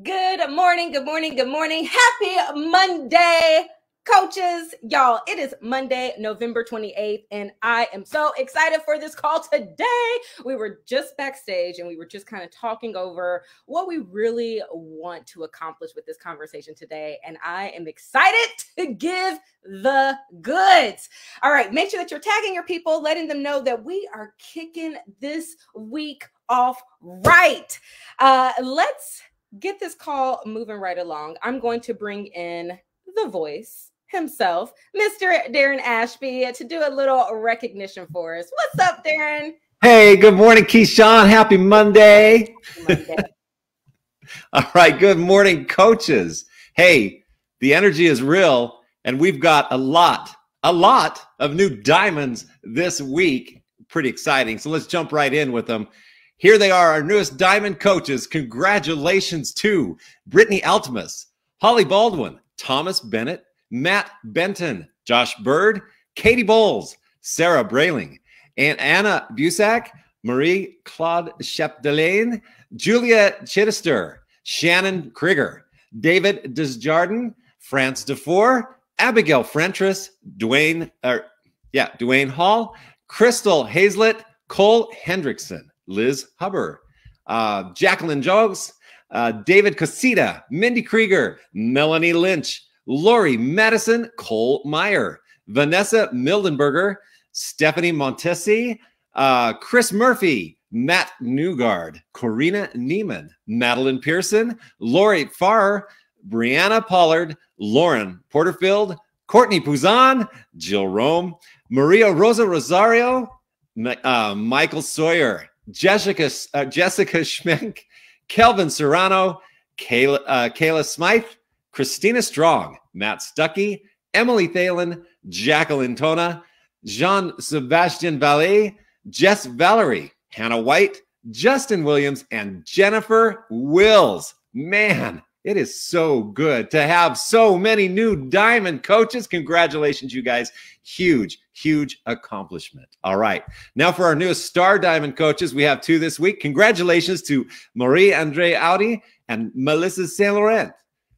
Good morning, good morning, good morning. Happy Monday, coaches. Y'all, it is Monday, November 28th, and I am so excited for this call today. We were just backstage and we were just kind of talking over what we really want to accomplish with this conversation today, and I am excited to give the goods. All right, make sure that you're tagging your people, letting them know that we are kicking this week off right. Let's get this call moving right along. I'm going to bring in the voice himself, Mr. Darren Ashby, to do a little recognition for us. What's up, Darren? Hey, good morning, Keyshawn. Happy Monday. All right, good morning, coaches. Hey, the energy is real, and we've got a lot of new diamonds this week. Pretty exciting. So let's jump right in with them. Here they are, our newest diamond coaches. Congratulations to Brittany Altimus, Holly Baldwin, Thomas Bennett, Matt Benton, Josh Bird, Katie Bowles, Sarah Brayling, and Anna Busak, Marie Claude Chapdelaine, Julia Chittister, Shannon Krieger, David Desjardins, France Defour, Abigail Frentress, Dwayne Hall, Crystal Hazlett, Cole Hendrickson, Liz Hubbard, Jacqueline Jones, David Casita, Mindy Krieger, Melanie Lynch, Lori Madison, Cole Meyer, Vanessa Mildenberger, Stephanie Montesi, Chris Murphy, Matt Newgard, Corina Neiman, Madeline Pearson, Lori Farr, Brianna Pollard, Lauren Porterfield, Courtney Puzan, Jill Rome, Maria Rosa Rosario, Michael Sawyer, Jessica Schmenk, Kelvin Serrano, Kayla Smythe, Christina Strong, Matt Stuckey, Emily Thalen, Jacqueline Tona, Jean-Sebastian Vallée, Jess Valerie, Hannah White, Justin Williams, and Jennifer Wills. Man, it is so good to have so many new diamond coaches. Congratulations, you guys. Huge accomplishment. All right. Now for our newest star diamond coaches, we have two this week. Congratulations to Marie-Andre Audi and Melissa Saint Laurent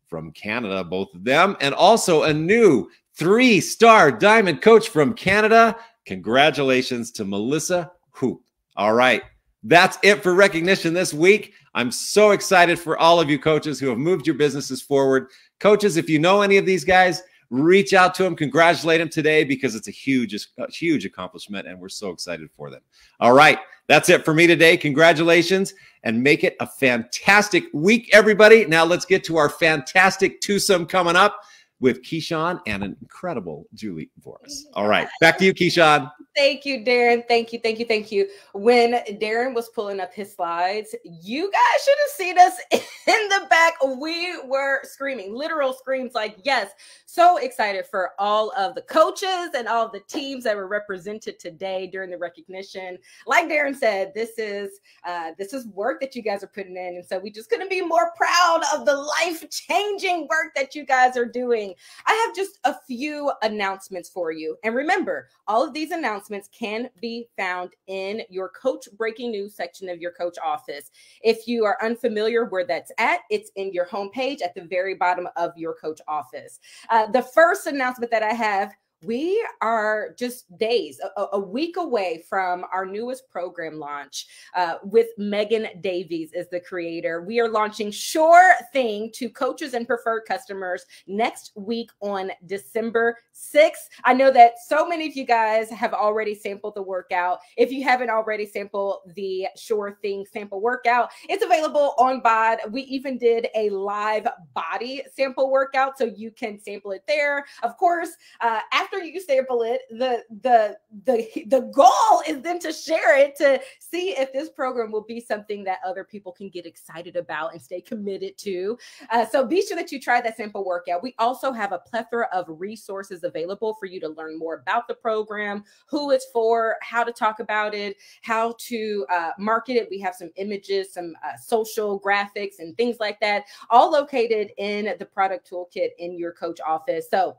from Canada, both of them. And also a new 3-star diamond coach from Canada. Congratulations to Melissa Hoop. All right. That's it for recognition this week. I'm so excited for all of you coaches who have moved your businesses forward. Coaches, if you know any of these guys, reach out to them, congratulate them today, because it's a huge accomplishment, and we're so excited for them. All right, that's it for me today. Congratulations, and make it a fantastic week, everybody. Now let's get to our fantastic twosome coming up with Keyshawn and an incredible Julie Voris. All right, back to you, Keyshawn. Thank you, Darren. Thank you. When Darren was pulling up his slides, you guys should have seen us in the back. We were screaming, literal screams, like, yes, so excited for all of the coaches and all of the teams that were represented today during the recognition. Like Darren said, this is work that you guys are putting in. And so we just couldn't be more proud of the life-changing work that you guys are doing. I have just a few announcements for you. And remember, all of these announcements can be found in your coach breaking news section of your coach office. If you are unfamiliar where that's at, it's in your homepage at the very bottom of your coach office. The first announcement that I have, we are just days, a week away from our newest program launch with Megan Davies as the creator. We are launching Sure Thing to coaches and preferred customers next week on December 6th. I know that so many of you guys have already sampled the workout. If you haven't already sampled the Sure Thing sample workout, it's available on BOD. We even did a live body sample workout, so you can sample it there. Of course, after you sample it, the goal is then to share it to see if this program will be something that other people can get excited about and stay committed to. So be sure that you try that sample workout. We also have a plethora of resources available for you to learn more about the program, who it's for, how to talk about it, how to market it. We have some images, some social graphics and things like that, all located in the product toolkit in your coach office. So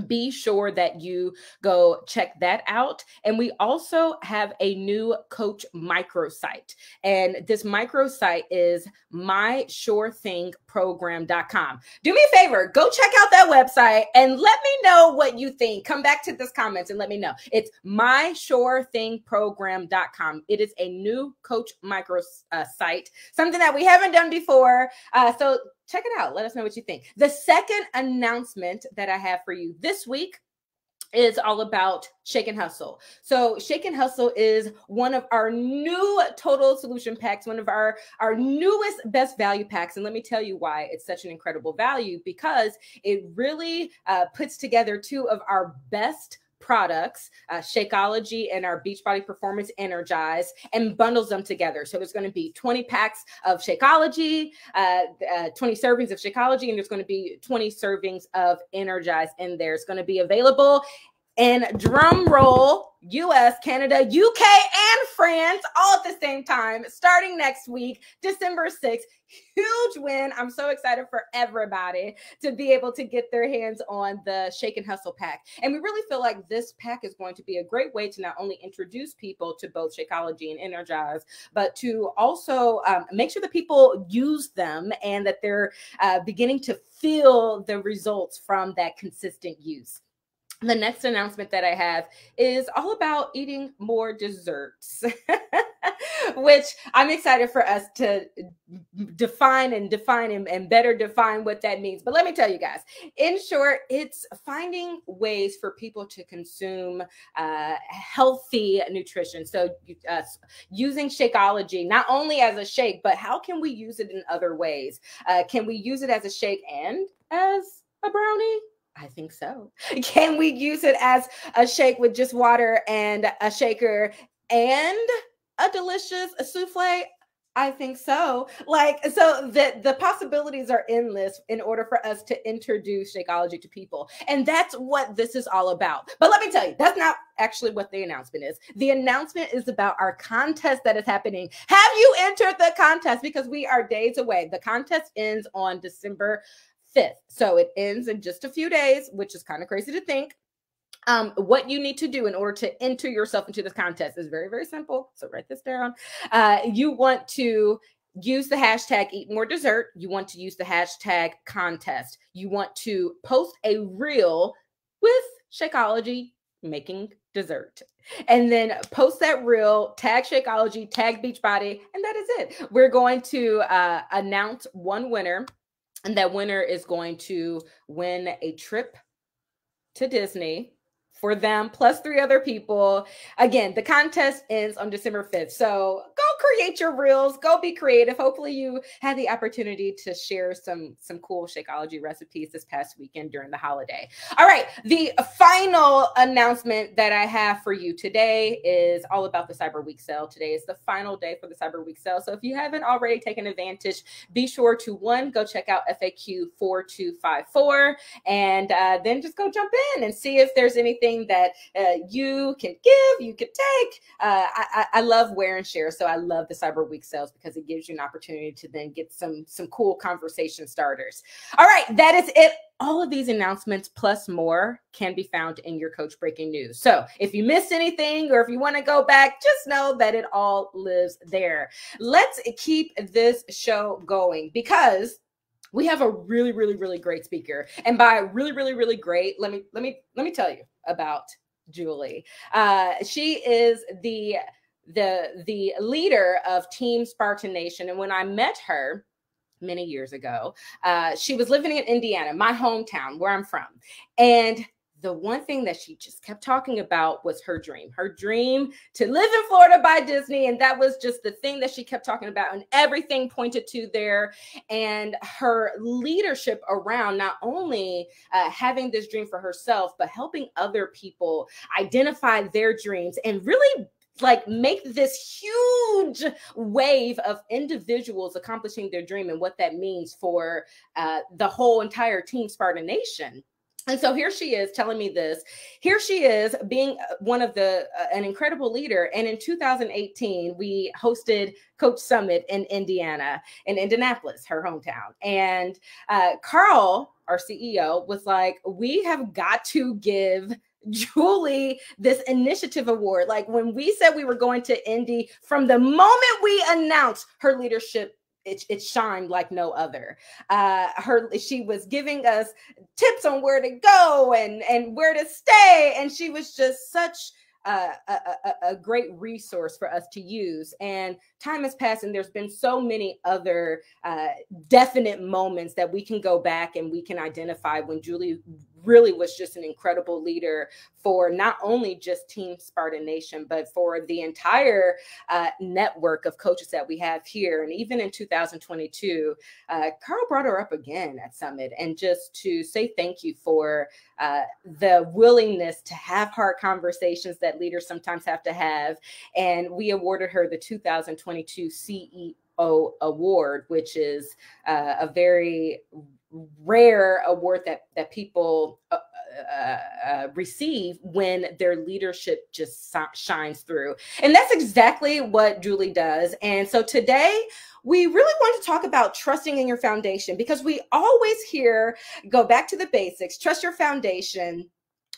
be sure that you go check that out. And we also have a new coach microsite. And this microsite is mysurethingprogram.com. Do me a favor, go check out that website and let me know what you think. Come back to this comments and let me know. It's mysurethingprogram.com. It is a new coach microsite, something that we haven't done before. So check it out. Let us know what you think. The second announcement that I have for you this week is all about Shake and Hustle. So Shake and Hustle is one of our new total solution packs, one of our newest best value packs. And let me tell you why it's such an incredible value, because it really puts together two of our best products, Shakeology and our Beachbody Performance Energize, and bundles them together. So there's going to be 20 packs of Shakeology, 20 servings of Shakeology, and there's going to be 20 servings of Energize in there. It's going to be available in, drum roll, US, Canada, UK, and France all at the same time, starting next week, December 6th. Huge win. I'm so excited for everybody to be able to get their hands on the Shake and Hustle pack. And we really feel like this pack is going to be a great way to not only introduce people to both Shakeology and Energize, but to also make sure that people use them and that they're beginning to feel the results from that consistent use. The next announcement that I have is all about eating more desserts, which I'm excited for us to define and better define what that means. But let me tell you guys, in short, it's finding ways for people to consume healthy nutrition. So using Shakeology, not only as a shake, but how can we use it in other ways? Can we use it as a shake and as a brownie? I think so. Can we use it as a shake with just water and a shaker and a delicious souffle? I think so. So the possibilities are endless in order for us to introduce Shakeology to people. And that's what this is all about. But let me tell you, that's not actually what the announcement is. The announcement is about our contest that is happening. Have you entered the contest? Because we are days away. The contest ends on December 5th. So it ends in just a few days, which is kind of crazy to think. What you need to do in order to enter yourself into this contest is very, very simple. So write this down. You want to use the hashtag Eat More Dessert. You want to use the hashtag contest. You want to post a reel with Shakeology making dessert. And then post that reel, tag Shakeology, tag Beachbody, and that is it. We're going to announce one winner. And that winner is going to win a trip to Disney for them, plus 3 other people. Again, the contest ends on December 5th. So go create your reels, go be creative. Hopefully you had the opportunity to share some cool Shakeology recipes this past weekend during the holiday. All right, the final announcement that I have for you today is all about the Cyber Week sale. Today is the final day for the Cyber Week sale. So if you haven't already taken advantage, be sure to, one, go check out FAQ 4254, and then just go jump in and see if there's anything that you can give, you can take. I love wear and share, so I love the Cyber Week sales because it gives you an opportunity to then get some cool conversation starters. All right, that is it. All of these announcements plus more can be found in your Coach Breaking News. So if you missed anything or if you want to go back, just know that it all lives there. Let's keep this show going because we have a really, really, really great speaker. And by really, really, really great, let me tell you about Julie. She is the leader of Team Spartan Nation. And when I met her many years ago, she was living in Indiana, my hometown, where I'm from. And the one thing that she just kept talking about was her dream to live in Florida by Disney. And that was just the thing that she kept talking about, and everything pointed to there. And her leadership around not only having this dream for herself, but helping other people identify their dreams and really make this huge wave of individuals accomplishing their dream and what that means for the whole entire Team Spartan Nation. And so here she is telling me this. Here she is being one of an incredible leader. And in 2018, we hosted Coach Summit in Indianapolis, her hometown. And Carl our CEO, was like, we have got to give Julie this initiative award. Like when we said we were going to Indy, from the moment we announced her leadership, it shined like no other. She was giving us tips on where to go and where to stay, and she was just such a great resource for us to use. And time has passed, and there's been so many other definite moments that we can go back and we can identify when Julie really was just an incredible leader for not only just Team Spartan Nation, but for the entire network of coaches that we have here. And even in 2022, Carl brought her up again at Summit, and just to say thank you for the willingness to have hard conversations that leaders sometimes have to have. And we awarded her the 2022 CEO Award, which is a very rare award that people receive when their leadership just shines through. And that's exactly what Julie does. And so today we really want to talk about trusting in your foundation, because we always hear, go back to the basics, trust your foundation.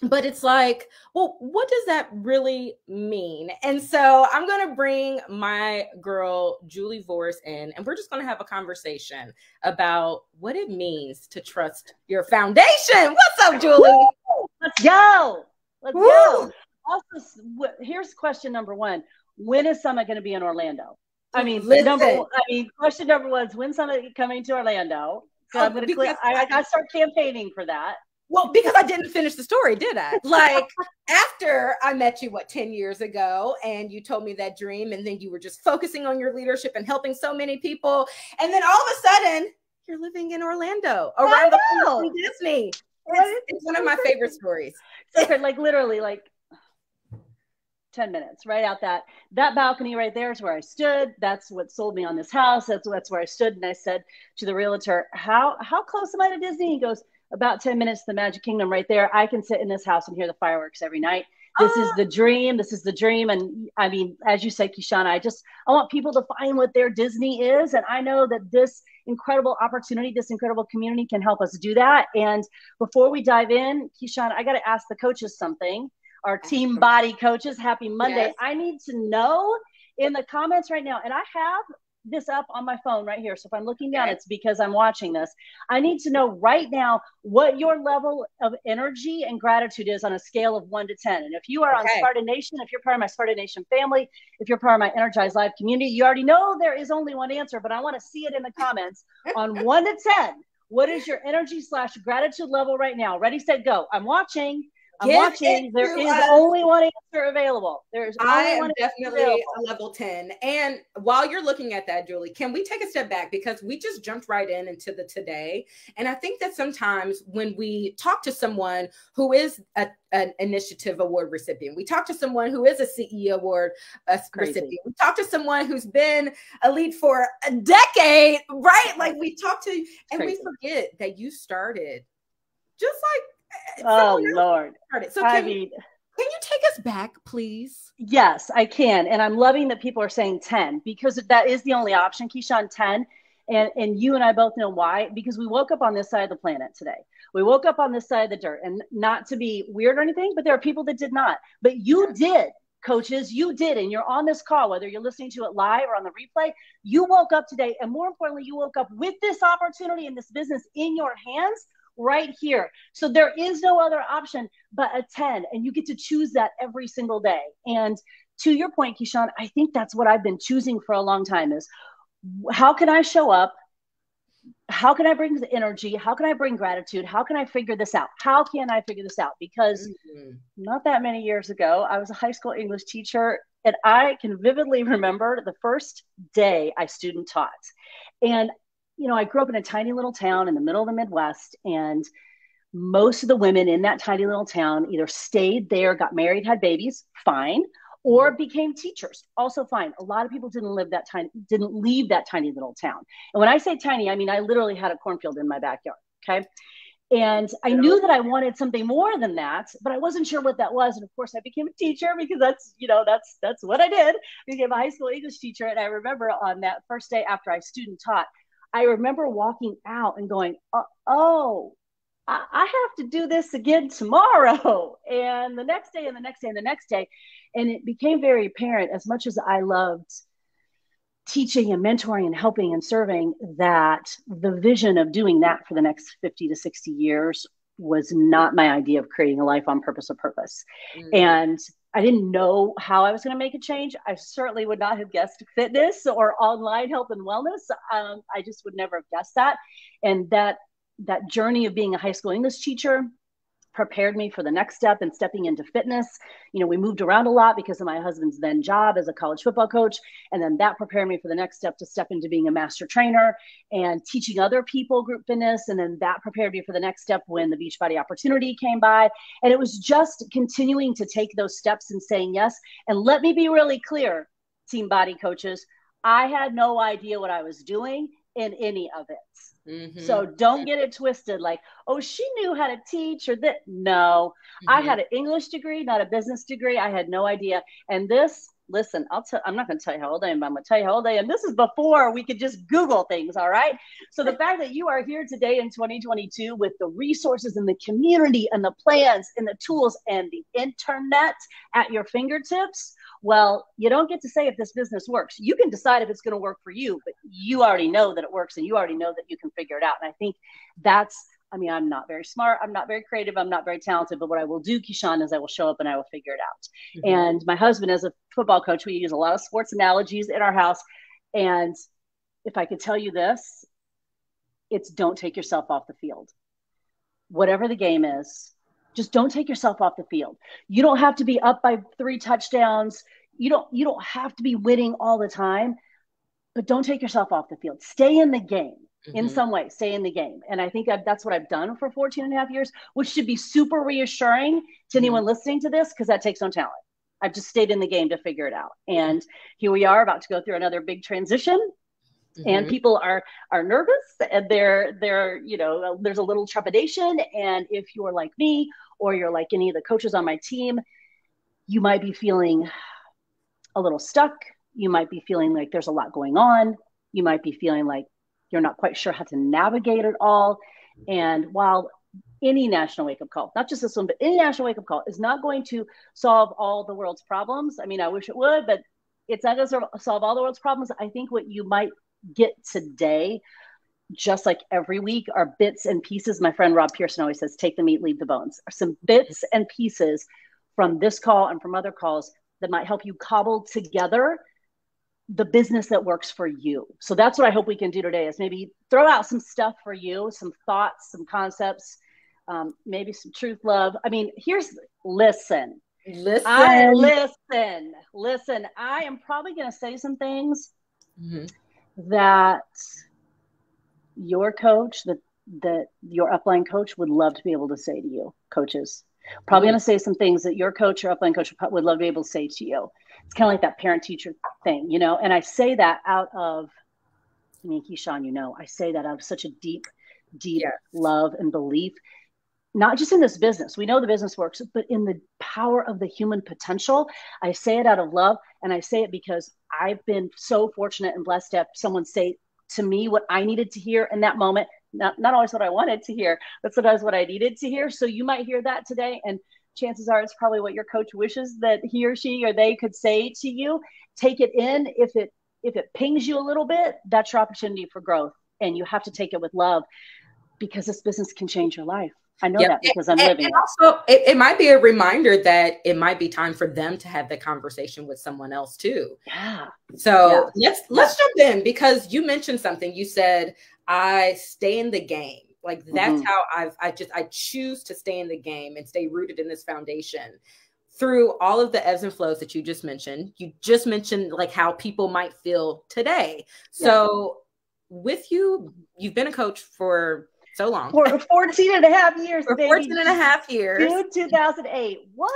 But it's like, well, what does that really mean? And so I'm going to bring my girl, Julie Voris, in, and we're just going to have a conversation about what it means to trust your foundation. What's up, Julie? Woo! Let's go. Let's Woo! Go. Also, here's question number one. When is Summit going to be in Orlando? I mean, question number one is, when Summit coming to Orlando? So I'm going to I got to start campaigning for that. Well, because I didn't finish the story, did I? Like, after I met you, 10 years ago, and you told me that dream, and then you were just focusing on your leadership and helping so many people. And then all of a sudden, you're living in Orlando around the corner from Disney. It's one of my favorite stories. So, like, literally, like 10 minutes, right out that balcony right there is where I stood. That's what sold me on this house. That's where I stood. And I said to the realtor, how close am I to Disney? He goes, about 10 minutes to the Magic Kingdom right there. I can sit in this house and hear the fireworks every night. This is the dream. This is the dream. And I mean, as you said, Kishana, I want people to find what their Disney is. And I know that this incredible opportunity, this incredible community can help us do that. And before we dive in, Kishana, I got to ask the coaches something. Our team body coaches, happy Monday. Yes. I need to know in the comments right now, and I have this up on my phone right here. So if I'm looking down, it's because I'm watching this. I need to know right now what your level of energy and gratitude is on a scale of 1 to 10. And if you are on Spartan Nation, if you're part of my Spartan Nation family, if you're part of my Energized Live community, you already know there is only one answer, but I want to see it in the comments. On 1 to 10, what is your energy / gratitude level right now? Ready, set, go. I'm watching. There is only one answer available. There's only one definitely a level 10. And while you're looking at that, Julie, can we take a step back? Because we just jumped right into the today. And I think that sometimes when we talk to someone who is an initiative award recipient, we talk to someone who is a CEO award recipient, we talk to someone who's been a lead for a decade, right? Like we talk to, and we forget that you started just like, oh Lord. So can you take us back, please? Yes, I can. And I'm loving that people are saying 10, because that is the only option, Keyshawn, 10. And you and I both know why, because we woke up on this side of the planet today. We woke up on this side of the dirt, and not to be weird or anything, but there are people that did not. But you did, coaches, you did. And you're on this call, whether you're listening to it live or on the replay, you woke up today. And more importantly, you woke up with this opportunity and this business in your hands right here. So there is no other option but a 10, and you get to choose that every single day. And to your point, Keyshawn, I think that's what I've been choosing for a long time is, how can I show up? How can I bring the energy? How can I bring gratitude? How can I figure this out? How can I figure this out? Because not that many years ago, I was a high school English teacher, and I can vividly remember the first day I student taught. And you know, I grew up in a tiny little town in the middle of the Midwest, and most of the women in that tiny little town either stayed there, got married, had babies, fine, or became teachers, also fine. A lot of people didn't leave that tiny little town. And when I say tiny, I mean, I literally had a cornfield in my backyard, okay? And I knew that I wanted something more than that, but I wasn't sure what that was. And of course I became a teacher, because that's what I did. I became a high school English teacher. And I remember on that first day after I student taught, I remember walking out and going, oh, I have to do this again tomorrow. And the next day and the next day and the next day. And it became very apparent, as much as I loved teaching and mentoring and helping and serving, that the vision of doing that for the next 50 to 60 years was not my idea of creating a life on purpose or purpose. Mm-hmm. And I didn't know how I was going to make a change. I certainly would not have guessed fitness or online health and wellness. I just would never have guessed that. And that journey of being a high school English teacher prepared me for the next step in stepping into fitness. You know, we moved around a lot because of my husband's then job as a college football coach. And then that prepared me for the next step to step into being a master trainer and teaching other people group fitness. And then that prepared me for the next step when the Beachbody opportunity came by. And it was just continuing to take those steps and saying yes. And let me be really clear, Team Body coaches, I had no idea what I was doing in any of it. Mm-hmm. So don't get it twisted like, oh, she knew how to teach or that. No, mm-hmm. I had an English degree, not a business degree. I had no idea. And this, listen, I'm not going to tell you how old I am, but I'm going to tell you how old I am. This is before we could just Google things. All right. So the fact that you are here today in 2022 with the resources and the community and the plans and the tools and the internet at your fingertips, well, you don't get to say if this business works. You can decide if it's going to work for you, but you already know that it works and you already know that you can figure it out. And I think I'm not very smart. I'm not very creative. I'm not very talented. But what I will do, Keyshawn, is I will show up and I will figure it out. Mm-hmm. And my husband, as a football coach, we use a lot of sports analogies in our house. And if I could tell you this, it's don't take yourself off the field. Whatever the game is, just don't take yourself off the field. You don't have to be up by 3 touchdowns. You don't have to be winning all the time, but don't take yourself off the field. Stay in the game. Mm-hmm. In some way, stay in the game. And I think that's what I've done for 14 and a half years, which should be super reassuring to anyone listening to this, because that takes no talent. I've just stayed in the game to figure it out. And here we are about to go through another big transition. Mm-hmm. And people are nervous and they're, you know, there's a little trepidation. And if you're like me, or you're like any of the coaches on my team, you might be feeling a little stuck. You might be feeling like there's a lot going on. You might be feeling like you're not quite sure how to navigate it all. And while any national wake-up call, not just this one, but any national wake-up call is not going to solve all the world's problems. I mean, I wish it would, but it's not going to solve all the world's problems. I think what you might get today, just like every week, are bits and pieces. My friend Rob Pearson always says, take the meat, leave the bones. Are some bits and pieces from this call and from other calls that might help you cobble together the business that works for you. So that's what I hope we can do today, is maybe throw out some stuff for you, some thoughts, some concepts, maybe some truth, love. I mean, listen. I am probably going to say some things that your coach, that your upline coach would love to be able to say to you, coaches. Probably going to say some things that your coach or upline coach would love to be able to say to you. It's kind of like that parent-teacher thing, you know? And I say that out of, I mean, Keyshawn, you know, I say that out of such a deep love and belief, not just in this business. We know the business works, but in the power of the human potential. I say it out of love, and I say it because I've been so fortunate and blessed to have someone say to me what I needed to hear in that moment. Not always what I wanted to hear, but sometimes what I needed to hear. So you might hear that today, and chances are it's probably what your coach wishes that he or she or they could say to you. Take it in. If it pings you a little bit, that's your opportunity for growth, and you have to take it with love, because this business can change your life. I know that because I'm living it. Also, it might be a reminder that it might be time for them to have the conversation with someone else too. Yeah. So let's jump in, because you mentioned something. You said, I stay in the game. Like that's how I choose to stay in the game and stay rooted in this foundation through all of the ebbs and flows that you just mentioned. You just mentioned like how people might feel today. So with you, you've been a coach for so long. For 14 and a half years, for 14 and a half years. June 2008. What?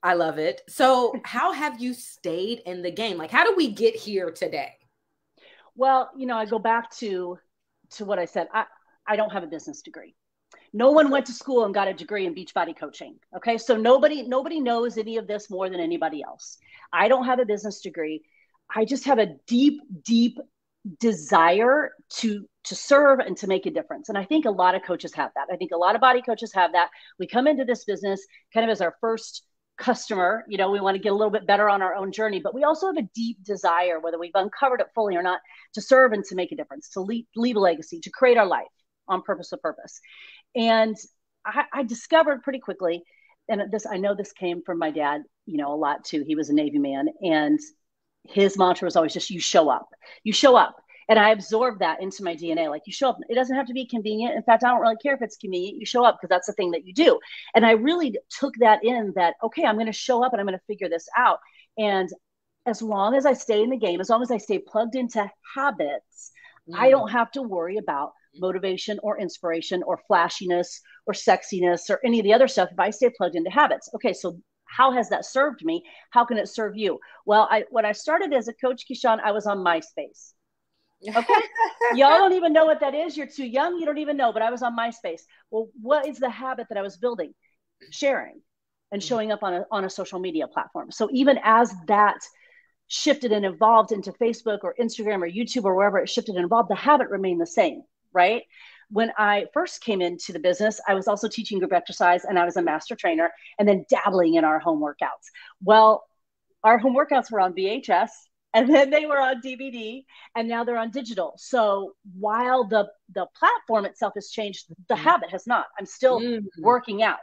I love it. So how have you stayed in the game? Like, how do we get here today? Well, you know, I go back to what I said. I don't have a business degree. No one went to school and got a degree in Beachbody coaching. Okay. So nobody knows any of this more than anybody else. I don't have a business degree. I just have a deep, deep desire to serve and to make a difference. And I think a lot of coaches have that. I think a lot of body coaches have that. We come into this business kind of as our first customer. You know, we want to get a little bit better on our own journey, but we also have a deep desire, whether we've uncovered it fully or not, to serve and to make a difference, to leave a legacy, to create our life on purpose of purpose. And I discovered pretty quickly, and I know this came from my dad, you know, a lot too. He was a Navy man, and his mantra was always just, you show up. You show up. And I absorbed that into my DNA. Like, you show up. It doesn't have to be convenient. In fact, I don't really care if it's convenient. You show up because that's the thing that you do. And I really took that in, that, okay, I'm going to show up and I'm going to figure this out. And as long as I stay in the game, as long as I stay plugged into habits, I don't have to worry about motivation or inspiration or flashiness or sexiness or any of the other stuff if I stay plugged into habits. Okay, so how has that served me? How can it serve you? Well, when I started as a coach, Keyshawn, I was on MySpace. Okay. Y'all don't even know what that is. You're too young. You don't even know, but I was on MySpace. Well, what is the habit that I was building? Sharing and showing up on a social media platform. So even as that shifted and evolved into Facebook or Instagram or YouTube or wherever it shifted and evolved, the habit remained the same, right? When I first came into the business, I was also teaching group exercise, and I was a master trainer, and then dabbling in our home workouts. Well, our home workouts were on VHS, and then they were on DVD, and now they're on digital. So while the platform itself has changed, the habit has not. I'm still working out.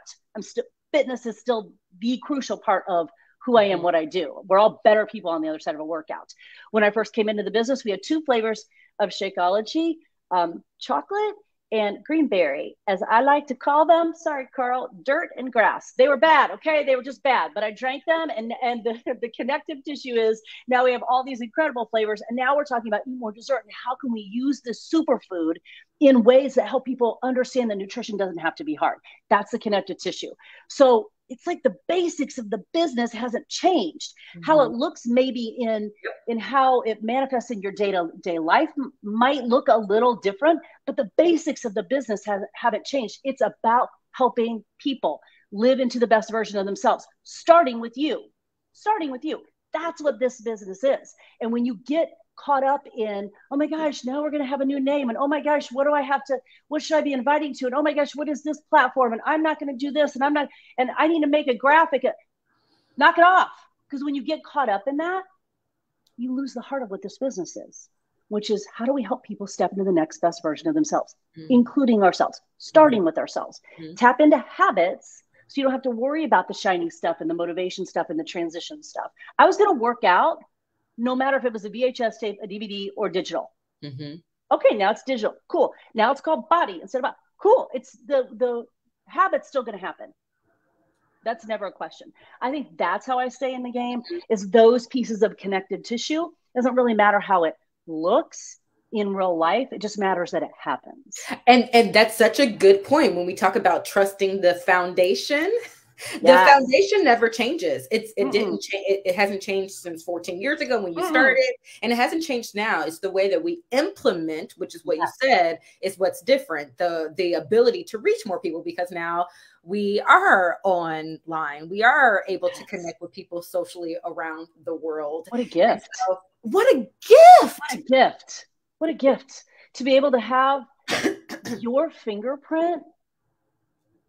Fitness is still the crucial part of who I am, what I do. We're all better people on the other side of a workout. When I first came into the business, we had 2 flavors of Shakeology, chocolate and greenberry, as I like to call them. Sorry, Carl, dirt and grass. They were bad. Okay. They were just bad, but I drank them. And the connective tissue is now we have all these incredible flavors. And now we're talking about eat more dessert and how can we use this superfood in ways that help people understand that nutrition doesn't have to be hard. That's the connective tissue. So it's like the basics of the business hasn't changed. How it looks maybe in how it manifests in your day-to-day life might look a little different, but the basics of the business haven't changed. It's about helping people live into the best version of themselves, starting with you. That's what this business is. And when you get caught up in, oh my gosh, now we're going to have a new name. And oh my gosh, what should I be inviting to? And oh my gosh, what is this platform? And I'm not going to do this. And I need to make a graphic. Knock it off. Because when you get caught up in that, you lose the heart of what this business is, which is how do we help people step into the next best version of themselves, including ourselves, starting with ourselves. Tap into habits so you don't have to worry about the shiny stuff and the motivation stuff and the transition stuff. I was going to work out no matter if it was a VHS tape, a DVD, or digital. Okay, now it's digital. Cool. Now it's called body instead of body. Cool. It's the habit's still going to happen. That's never a question. I think that's how I stay in the game, is those pieces of connective tissue. It doesn't really matter how it looks in real life. It just matters that it happens. And that's such a good point when we talk about trusting the foundation. The foundation never changes. It hasn't changed since 14 years ago when you started, and it hasn't changed now. It's the way that we implement, which is what you said, is what's different. The ability to reach more people, because now we are online. We are able to connect with people socially around the world. What a gift. So, what a gift. What a gift. What a gift to be able to have your fingerprint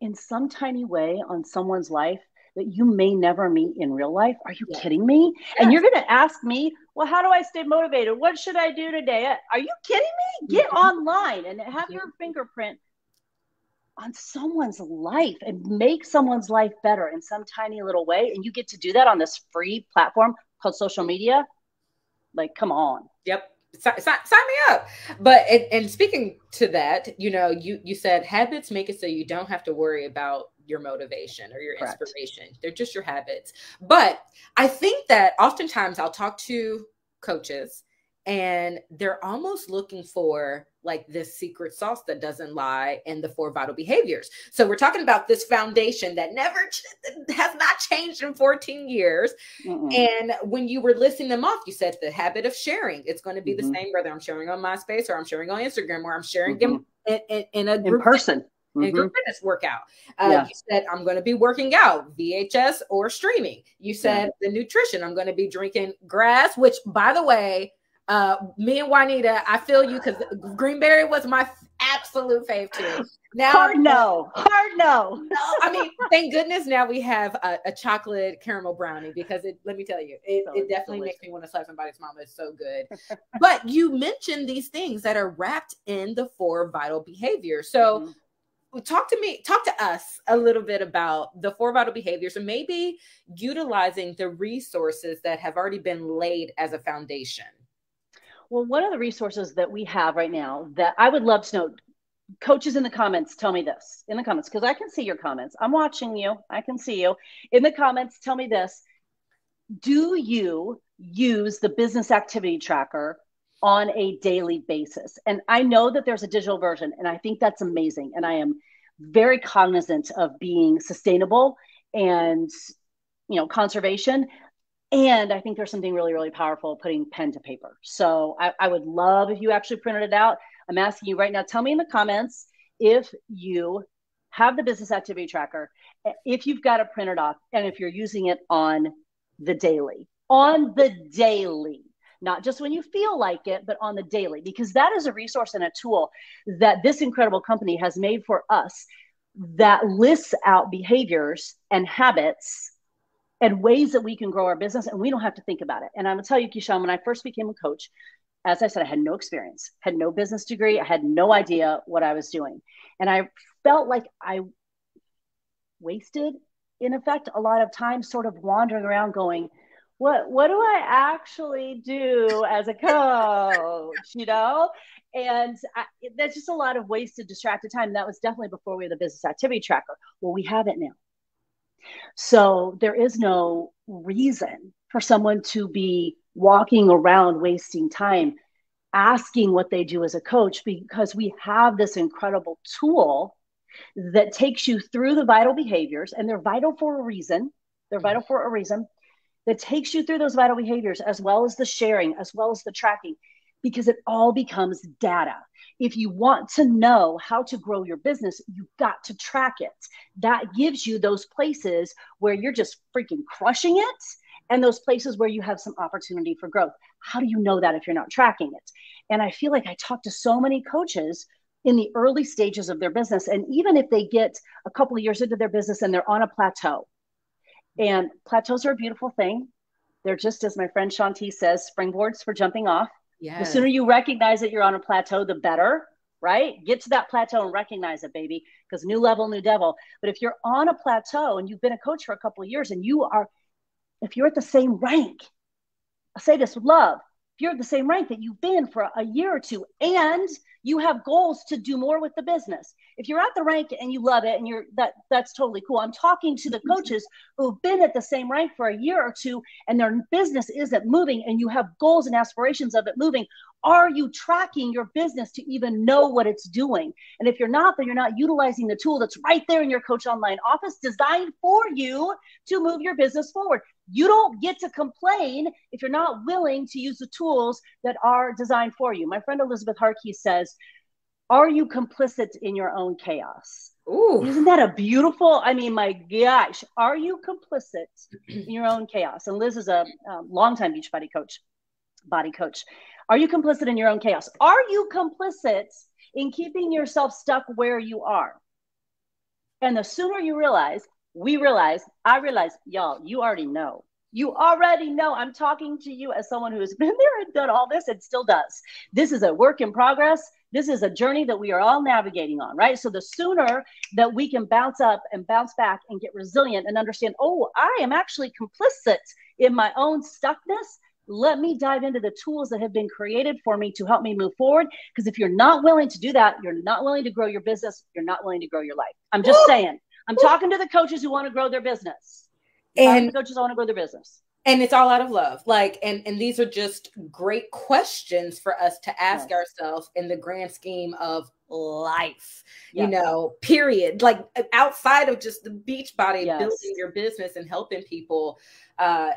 in some tiny way on someone's life that you may never meet in real life. Are you kidding me? Yes. And you're going to ask me, well, how do I stay motivated? What should I do today? Are you kidding me? Get online and have your fingerprint on someone's life and make someone's life better in some tiny little way. And you get to do that on this free platform called social media. Like, come on. Yep. Sign me up. But and speaking to that, you said habits make it so you don't have to worry about your motivation or your inspiration. They're just your habits. But I think that oftentimes I'll talk to coaches and they're almost looking for like this secret sauce that doesn't lie in the 4 vital behaviors. So we're talking about this foundation that has not changed in 14 years. And when you were listing them off, you said the habit of sharing. It's going to be the same whether I'm sharing on MySpace or I'm sharing on Instagram or I'm sharing them in a group person. In a group fitness workout. You said, I'm going to be working out, VHS or streaming. You said the nutrition, I'm going to be drinking grass, which by the way, Me and Juanita, I feel you, because Greenberry was my absolute fave too. Now, hard no. No, I mean, thank goodness now we have a chocolate caramel brownie, because let me tell you, it definitely makes me want to slap somebody's mama. It's so good. But you mentioned these things that are wrapped in the 4 vital behaviors. So talk to us a little bit about the 4 vital behaviors, and maybe utilizing the resources that have already been laid as a foundation. Well, one of the resources that we have right now that I would love to know, coaches in the comments, tell me this in the comments, because I can see your comments. I'm watching you. I can see you in the comments. Tell me this. Do you use the business activity tracker on a daily basis? And I know that there's a digital version, and I think that's amazing. And I am very cognizant of being sustainable and, conservation. And I think there's something really, really powerful putting pen to paper. So I would love if you actually printed it out. I'm asking you right now, tell me in the comments if you have the business activity tracker, if you've got it printed off, and if you're using it on the daily, not just when you feel like it, but on the daily, because that is a resource and a tool that this incredible company has made for us that lists out behaviors and habits and ways that we can grow our business, and we don't have to think about it. And I'm gonna tell you, Keyshawn, when I first became a coach, as I said, I had no experience, had no business degree. I had no idea what I was doing. And I felt like I wasted, in effect, a lot of time sort of wandering around going, what do I actually do as a coach, And that's just a lot of wasted, distracted time. And that was definitely before we had the business activity tracker. Well, we have it now. So there is no reason for someone to be walking around wasting time asking what they do as a coach, because we have this incredible tool that takes you through the vital behaviors, and they're vital for a reason. That takes you through those vital behaviors, as well as the sharing, as well as the tracking, because it all becomes data. If you want to know how to grow your business, you've got to track it. That gives you those places where you're just freaking crushing it, and those places where you have some opportunity for growth. How do you know that if you're not tracking it? And I feel like I talk to so many coaches in the early stages of their business, and even if they get a couple of years into their business and they're on a plateau, and plateaus are a beautiful thing. They're just, as my friend Shanti says, springboards for jumping off. Yes. The sooner you recognize that you're on a plateau, the better, right? Get to that plateau and recognize it, baby, because new level, new devil. But if you're on a plateau and you've been a coach for a couple of years, and if you're at the same rank, I say this with love, if you're at the same rank that you've been for a year or two, and you have goals to do more with the business, if you're at the rank and you love it, and that's totally cool. I'm talking to the coaches who've been at the same rank for a year or two, and their business isn't moving, and you have goals and aspirations of it moving. Are you tracking your business to even know what it's doing? And if you're not, then you're not utilizing the tool that's right there in your Coach Online office, designed for you to move your business forward. You don't get to complain if you're not willing to use the tools that are designed for you. My friend Elizabeth Harkey says, are you complicit in your own chaos? Ooh. Isn't that a beautiful, my gosh, are you complicit in your own chaos? And Liz is a longtime Beachbody coach, body coach. Are you complicit in your own chaos? Are you complicit in keeping yourself stuck where you are? And the sooner you realize, I realize, y'all, you already know. You already know. I'm talking to you as someone who has been there and done all this and still does. This is a work in progress. This is a journey that we are all navigating on, right? So the sooner that we can bounce up and bounce back and get resilient and understand, oh, I am actually complicit in my own stuckness, let me dive into the tools that have been created for me to help me move forward. Because if you're not willing to do that, you're not willing to grow your business, you're not willing to grow your life. I'm just saying. I'm talking to the coaches who want to grow their business. And the coaches want to grow their business. And it's all out of love. And these are just great questions for us to ask ourselves in the grand scheme of life, period. Like outside of just the Beachbody, building your business and helping people. Are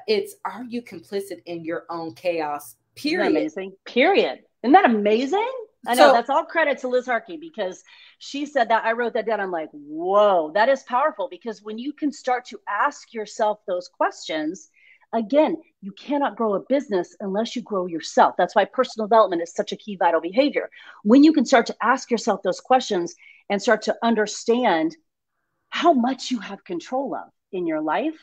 you complicit in your own chaos? Period. Isn't that amazing? Period. Isn't that amazing? I know, that's all credit to Liz Harkey, because she said that. I wrote that down. I'm like, whoa, that is powerful, because when you can start to ask yourself those questions, Again, you cannot grow a business unless you grow yourself. That's why personal development is such a key vital behavior. When you can start to ask yourself those questions and start to understand how much you have control of in your life,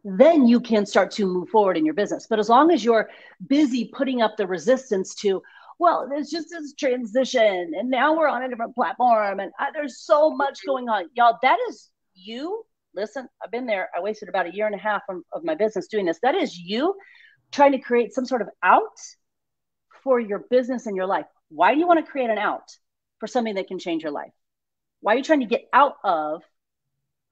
then you can start to move forward in your business. But as long as you're busy putting up the resistance to, well, there's just this transition and now we're on a different platform and there's so much going on. Y'all, that is you. Listen, I've been there. I wasted about 1.5 years of my business doing this. That is you trying to create some sort of out for your business and your life. Why do you want to create an out for something that can change your life? Why are you trying to get out of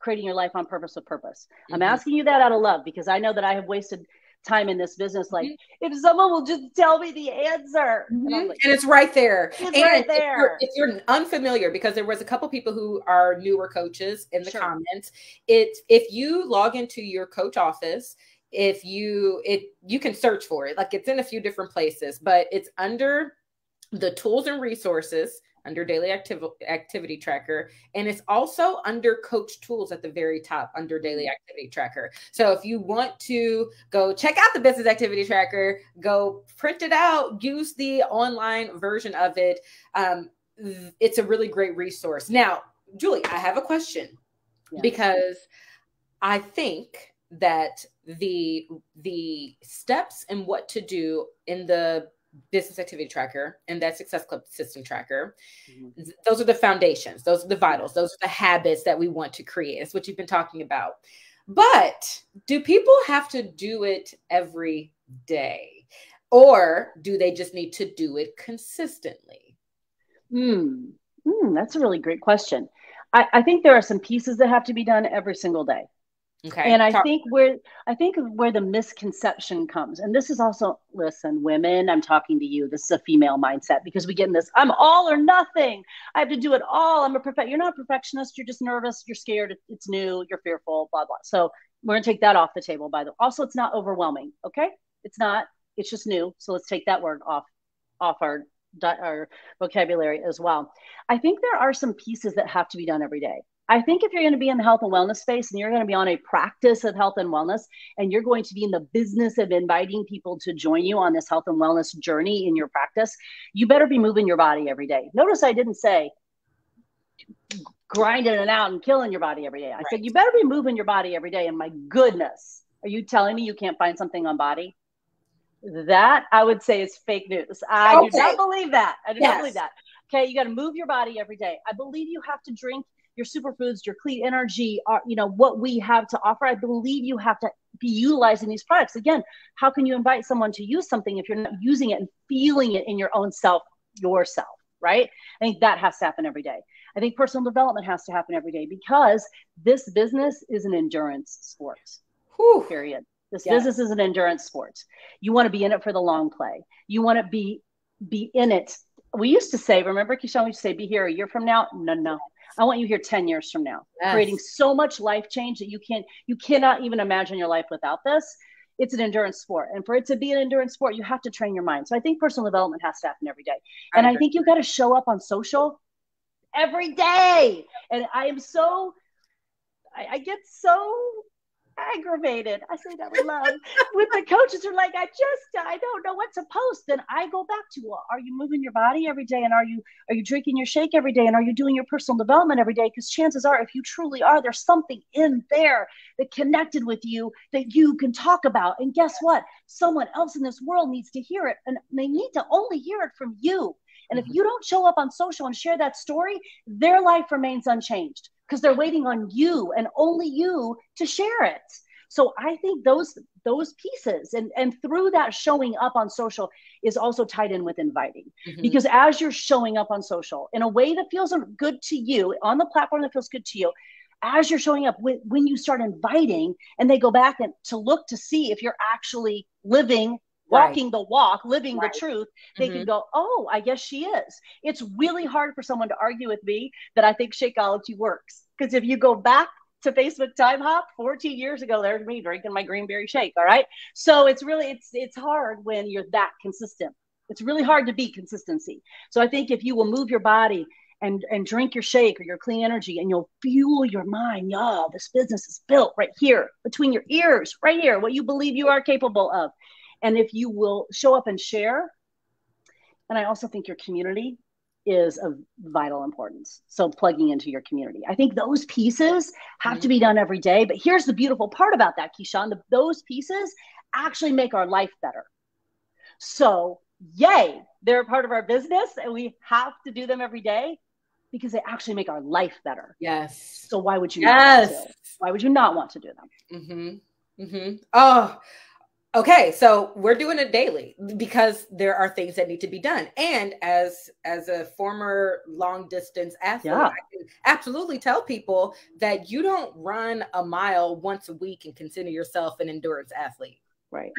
creating your life on purpose with purpose? I'm asking you that out of love, because I know that I have wasted time in this business. Like, if someone will just tell me the answer. And it's right there. It's right there. If you're unfamiliar, because there was a couple people who are newer coaches in the comments, if you log into your coach office, you can search for it. Like, it's in a few different places, but it's under the tools and resources, under daily activity tracker. And it's also under coach tools at the very top under daily activity tracker. So if you want to go check out the business activity tracker, go print it out, use the online version of it. It's a really great resource. Now, Julie, I have a question, because I think that the steps and what to do in the business activity tracker and that Success Club system tracker, those are the foundations, those are the vitals, those are the habits that we want to create. It's what you've been talking about. But do people have to do it every day, or do they just need to do it consistently? That's a really great question. I think there are some pieces that have to be done every single day. Okay. And I think where the misconception comes, and this is also, listen, women, I'm talking to you. This is a female mindset, because we get in this, I'm all or nothing. I have to do it all. You're not a perfectionist. You're just nervous. You're scared. It's new. You're fearful, blah, blah. So we're going to take that off the table, by the way. Also, it's not overwhelming. Okay. It's not, it's just new. So let's take that word off our vocabulary as well. I think there are some pieces that have to be done every day. I think if you're going to be in the health and wellness space, and you're going to be on a practice of health and wellness, and you're going to be in the business of inviting people to join you on this health and wellness journey in your practice, you better be moving your body every day. Notice I didn't say grinding it out and killing your body every day. I said, you better be moving your body every day. And my goodness, are you telling me you can't find something on body? That I would say is fake news. I do not believe that. I do not believe that. Okay. You got to move your body every day. I believe you have to drink your superfoods, your clean energy, what we have to offer. I believe you have to be utilizing these products. Again, how can you invite someone to use something if you're not using it and feeling it in your own self, yourself, right? I think that has to happen every day. I think personal development has to happen every day, because this business is an endurance sport. Period. This business is an endurance sport. You want to be in it for the long play. You want to be in it. We used to say, remember, Keyshawn, we used to say, be here a year from now. No. I want you here 10 years from now, creating so much life change that you cannot even imagine your life without this. It's an endurance sport. And for it to be an endurance sport, you have to train your mind. So I think personal development has to happen every day. And I think you've got to show up on social every day. And I get so aggravated. I say that with love. With the coaches who are like, I don't know what to post. Then I go back to, well, are you moving your body every day? And are you drinking your shake every day? And are you doing your personal development every day? Because chances are, if you truly are, there's something in there that connected with you that you can talk about. And guess what? Someone else in this world needs to hear it. And they need to only hear it from you. And if you don't show up on social and share that story, their life remains unchanged, because they're waiting on you and only you to share it. So I think those pieces and through that showing up on social is also tied in with inviting, because as you're showing up on social in a way that feels good to you, on the platform that feels good to you, as you're showing up, when you start inviting and they go back and to look to see if you're actually walking the walk, living the truth, they can go, oh, I guess she is. It's really hard for someone to argue with me that I think Shakeology works. Because if you go back to Facebook Time Hop 14 years ago, there's me drinking my greenberry shake. All right. So it's hard when you're that consistent. It's really hard to beat consistency. So I think if you will move your body and drink your shake or your clean energy, and you'll fuel your mind. Y'all, this business is built right here between your ears, right here, what you believe you are capable of. And if you will show up and share, and I also think your community is of vital importance. So plugging into your community. I think those pieces have to be done every day. But here's the beautiful part about that, Keyshawn. Those pieces actually make our life better. So yay, they're a part of our business, and we have to do them every day because they actually make our life better. Yes. So why would you not want to? Why would you not want to do them? Oh, okay. So we're doing it daily because there are things that need to be done. And as a former long distance athlete, I can absolutely tell people that you don't run a mile once a week and consider yourself an endurance athlete. Right.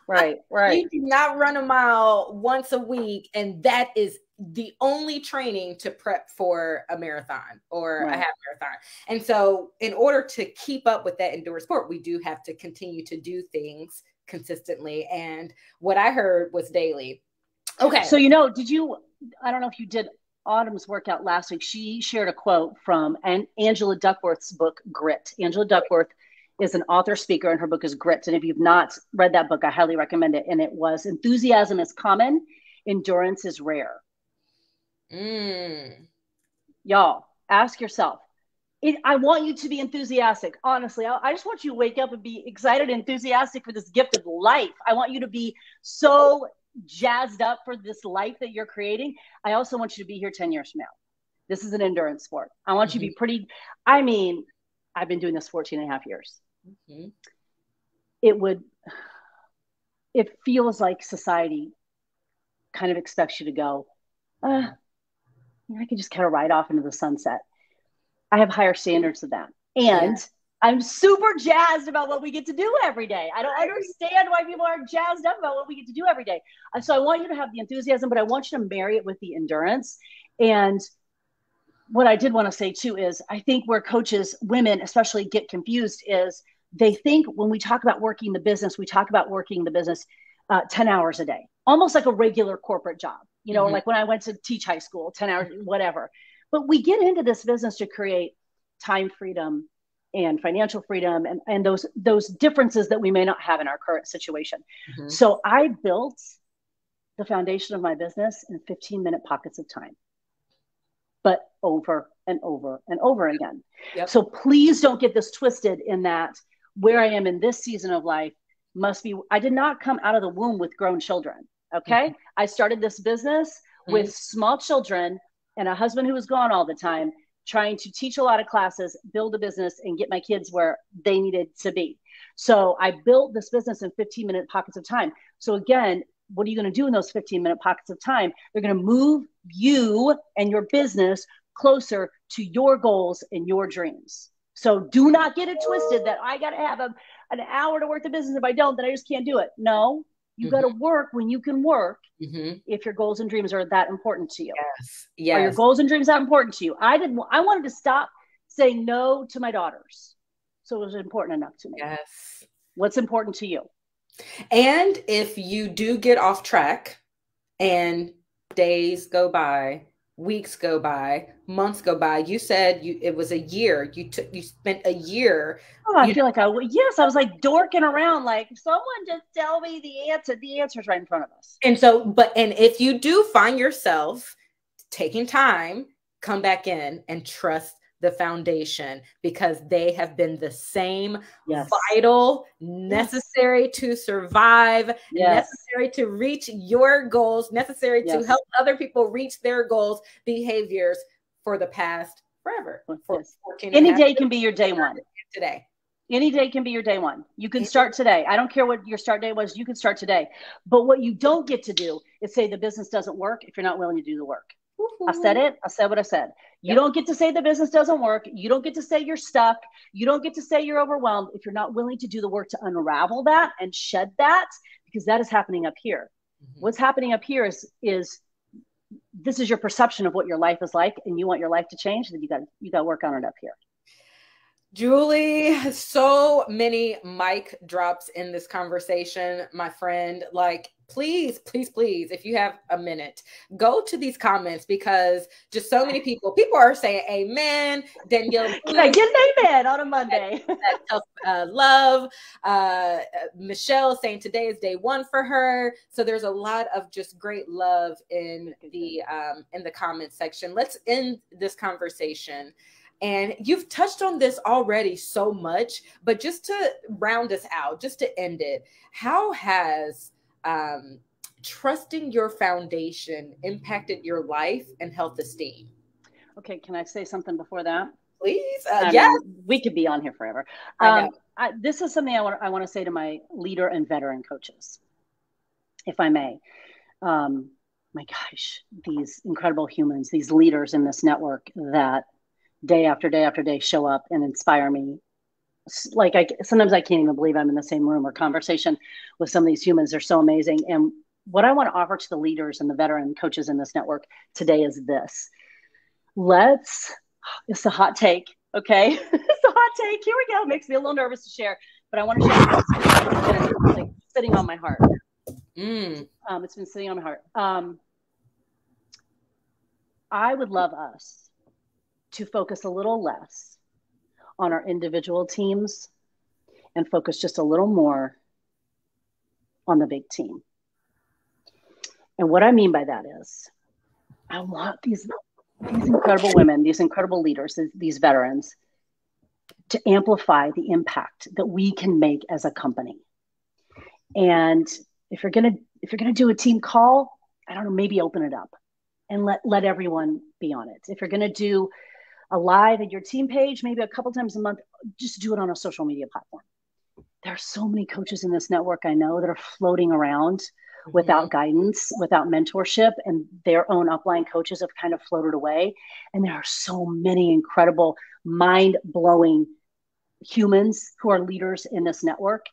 Right. You do not run a mile once a week, and that is the only training to prep for a marathon or a half marathon. And so in order to keep up with that endurance sport, we do have to continue to do things consistently. And what I heard was daily. Okay. So, I don't know if you did Autumn's workout last week. She shared a quote from Angela Duckworth's book, Grit. Angela Duckworth is an author speaker, and her book is Grit. And if you've not read that book, I highly recommend it. And it was, enthusiasm is common, endurance is rare. Y'all, ask yourself. I want you to be enthusiastic. Honestly, I just want you to wake up and be excited and enthusiastic for this gift of life. I want you to be so jazzed up for this life that you're creating. I also want you to be here 10 years from now. This is an endurance sport. I want you to be I've been doing this 14 and a half years. It feels like society kind of expects you to go, I can just kind of ride off into the sunset. I have higher standards than that. And I'm super jazzed about what we get to do every day. I don't understand why people aren't jazzed up about what we get to do every day. So I want you to have the enthusiasm, but I want you to marry it with the endurance. And what I did want to say too is I think where coaches, women especially, get confused is they think when we talk about working the business, we talk about working the business 10 hours a day, almost like a regular corporate job, like when I went to teach high school, 10 hours, whatever. But we get into this business to create time freedom and financial freedom and those differences that we may not have in our current situation. So I built the foundation of my business in 15-minute pockets of time, but over and over and over again. So please don't get this twisted in that where I am in this season of life I did not come out of the womb with grown children. Okay. I started this business with small children and a husband who was gone all the time, trying to teach a lot of classes, build a business, and get my kids where they needed to be. So I built this business in 15-minute pockets of time. So again, what are you going to do in those 15-minute pockets of time? They're going to move you and your business closer to your goals and your dreams. So do not get it twisted that I got to have an hour to work the business. If I don't, then I just can't do it. No, you got to work when you can work. If your goals and dreams are that important to you. Yes. Are your goals and dreams that important to you? I wanted to stop saying no to my daughters. So it was important enough to me. Yes. What's important to you? And if you do get off track and days go by, weeks go by, months go by, you said it was a year. You spent a year. Oh, I feel like I was like dorking around, like someone just tell me the answer. The answer's right in front of us. And so, and if you do find yourself taking time, come back in and trust the foundation, because they have been the same, vital, necessary to survive, necessary to reach your goals, necessary to help other people reach their goals, behaviors for the past forever. For 14 Any day can be your day one. Today. Any day can be your day one. You can start today. I don't care what your start day was. You can start today. But what you don't get to do is say the business doesn't work if you're not willing to do the work. I said it. I said what I said. You don't get to say the business doesn't work. You don't get to say you're stuck. You don't get to say you're overwhelmed if you're not willing to do the work to unravel that and shed that, because that is happening up here. What's happening up here is this is your perception of what your life is like, and you want your life to change, then you got to work on it up here. Julie, so many mic drops in this conversation, my friend. Like, please, please, please, if you have a minute, go to these comments because just so many people are saying amen. Danielle, can I get an amen on a Monday? Tough love. Michelle saying today is day one for her. So there's a lot of just great love in the comment section. Let's end this conversation. And you've touched on this already so much, but just to round us out, just to end it, how has trusting your foundation impacted your life and health esteem? Okay, can I say something before that? Please. Yes. We could be on here forever. This is something I want to say to my leader and veteran coaches, if I may. My gosh, these incredible humans, these leaders in this network that day after day after day show up and inspire me. Like sometimes I can't even believe I'm in the same room or conversation with some of these humans. They're so amazing. And what I want to offer to the leaders and the veteran coaches in this network today is this. It's a hot take. Okay. It's a hot take. Here we go. It makes me a little nervous to share, but I want to share it's like sitting on my heart. It's been sitting on my heart. I would love us to focus a little less on our individual teams and focus just a little more on the big team. And what I mean by that is I want these incredible women, these incredible leaders, these veterans to amplify the impact that we can make as a company. And if you're going to do a team call, I don't know, maybe open it up and let everyone be on it. If you're going to do a live at your team page, maybe a couple times a month, just do it on a social media platform. There are so many coaches in this network I know that are floating around without guidance, without mentorship, and their own upline coaches have kind of floated away. And there are so many incredible, mind-blowing humans who are leaders in this network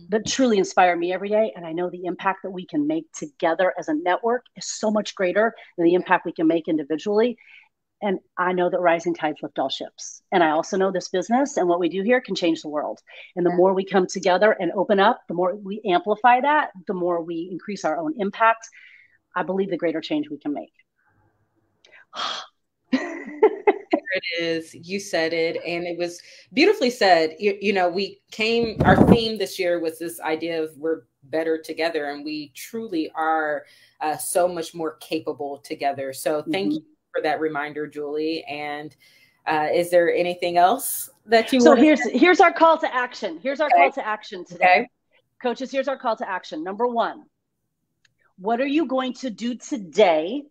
that truly inspire me every day. And I know the impact that we can make together as a network is so much greater than the impact we can make individually. And I know that rising tides lift all ships. And I also know this business and what we do here can change the world. And the more we come together and open up, the more we amplify that, the more we increase our own impact. I believe the greater change we can make. There it is. You said it. And it was beautifully said. You know, our theme this year was this idea of we're better together. And we truly are so much more capable together. So thank you for that reminder, Julie. And is there anything else that you want to say? Here's our call to action. Here's our call to action today. Okay. Coaches, here's our call to action. Number one, what are you going to do today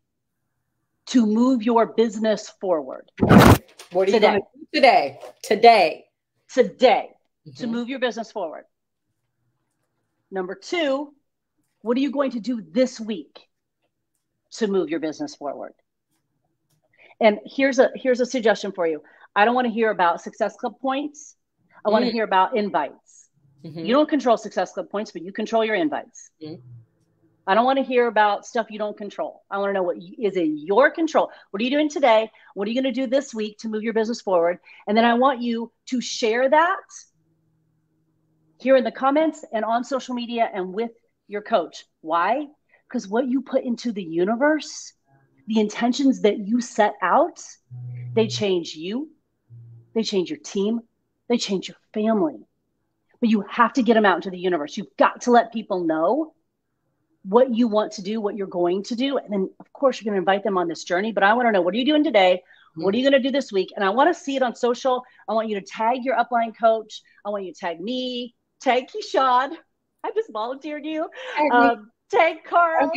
to move your business forward? What are you going to do today to move your business forward? Number two, what are you going to do this week to move your business forward? And here's a suggestion for you. I don't want to hear about Success Club points. I want to hear about invites. You don't control Success Club points, but you control your invites. I don't want to hear about stuff you don't control. I want to know what is in your control. What are you doing today? What are you going to do this week to move your business forward? And then I want you to share that here in the comments and on social media and with your coach. Why? Because what you put into the universe, the intentions that you set out, they change you, they change your team, they change your family. But you have to get them out into the universe. You've got to let people know what you want to do, what you're going to do. And then, of course, you're going to invite them on this journey. But I want to know, what are you doing today? What are you going to do this week? And I want to see it on social. I want you to tag your upline coach. I want you to tag me, tag Keyshawn. I just volunteered you. Tag Carl,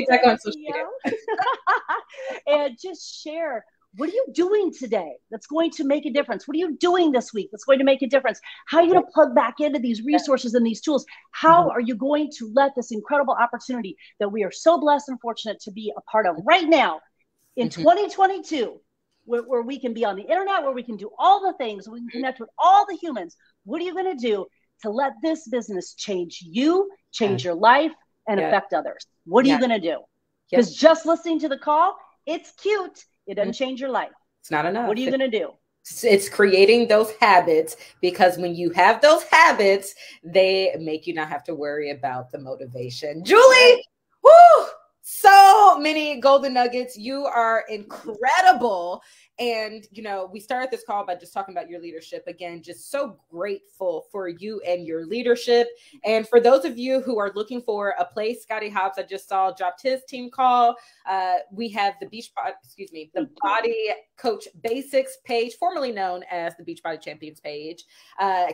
and just share, what are you doing today that's going to make a difference? What are you doing this week that's going to make a difference? How are you going to plug back into these resources and these tools? How are you going to let this incredible opportunity that we are so blessed and fortunate to be a part of right now in 2022, where we can be on the internet, where we can do all the things, we can connect with all the humans. What are you going to do to let this business change you, change your life, and affect others? What are you going to do? Because just listening to the call, it's cute. It doesn't change your life. It's not enough. What are you going to do? It's creating those habits, because when you have those habits, they make you not have to worry about the motivation. Julie, whoo, so many golden nuggets. You are incredible. And, you know, we started this call by just talking about your leadership. Again, just so grateful for you and your leadership. And for those of you who are looking for a place, Scotty Hobbs, I just saw, dropped his team call. We have the the Body Coach Basics page, formerly known as the Beachbody Champions page.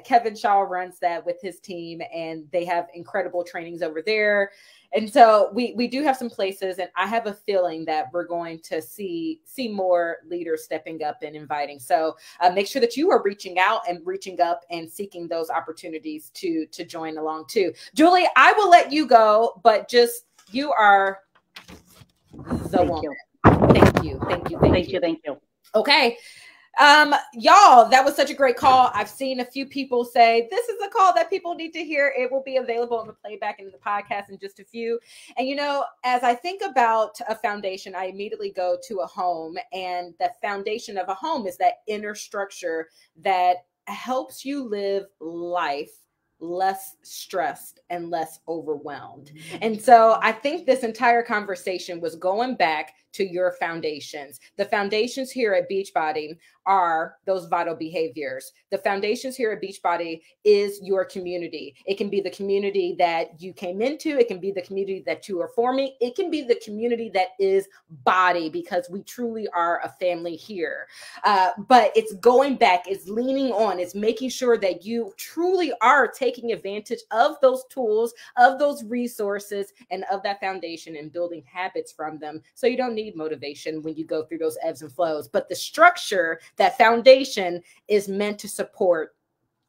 Kevin Shaw runs that with his team, and they have incredible trainings over there. And so we do have some places, and I have a feeling that we're going to see more leaders stepping up and inviting. So make sure that you are reaching out and reaching up and seeking those opportunities to join along too. Julie, I will let you go, but just, you are the woman. Thank you. Thank you. Okay. Y'all, that was such a great call. I've seen a few people say this is a call that people need to hear. It will be available on the playback and in the podcast in just a few. And, you know, as I think about a foundation, I immediately go to a home, and the foundation of a home is that inner structure that helps you live life less stressed and less overwhelmed. And so I think this entire conversation was going back to your foundations. The foundations here at Beachbody are those vital behaviors. The foundations here at Beachbody is your community. It can be the community that you came into. It can be the community that you are forming. It can be the community that is Body, because we truly are a family here. But it's going back, it's leaning on, it's making sure that you truly are taking advantage of those tools, of those resources, and of that foundation, and building habits from them. So you don't need motivation when you go through those ebbs and flows. But the structure, that foundation, is meant to support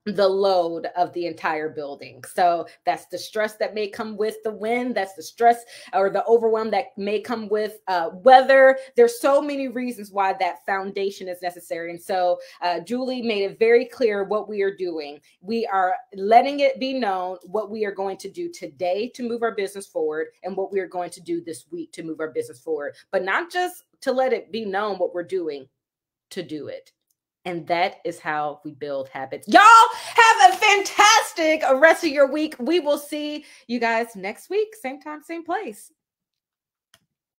the load of the entire building. So that's the stress that may come with the wind. That's the stress or the overwhelm that may come with weather. There's so many reasons why that foundation is necessary. And so Julie made it very clear what we are doing. We are letting it be known what we are going to do today to move our business forward, and what we are going to do this week to move our business forward, but not just to let it be known what we're doing, to do it. And that is how we build habits. Y'all have a fantastic rest of your week. We will see you guys next week. Same time, same place.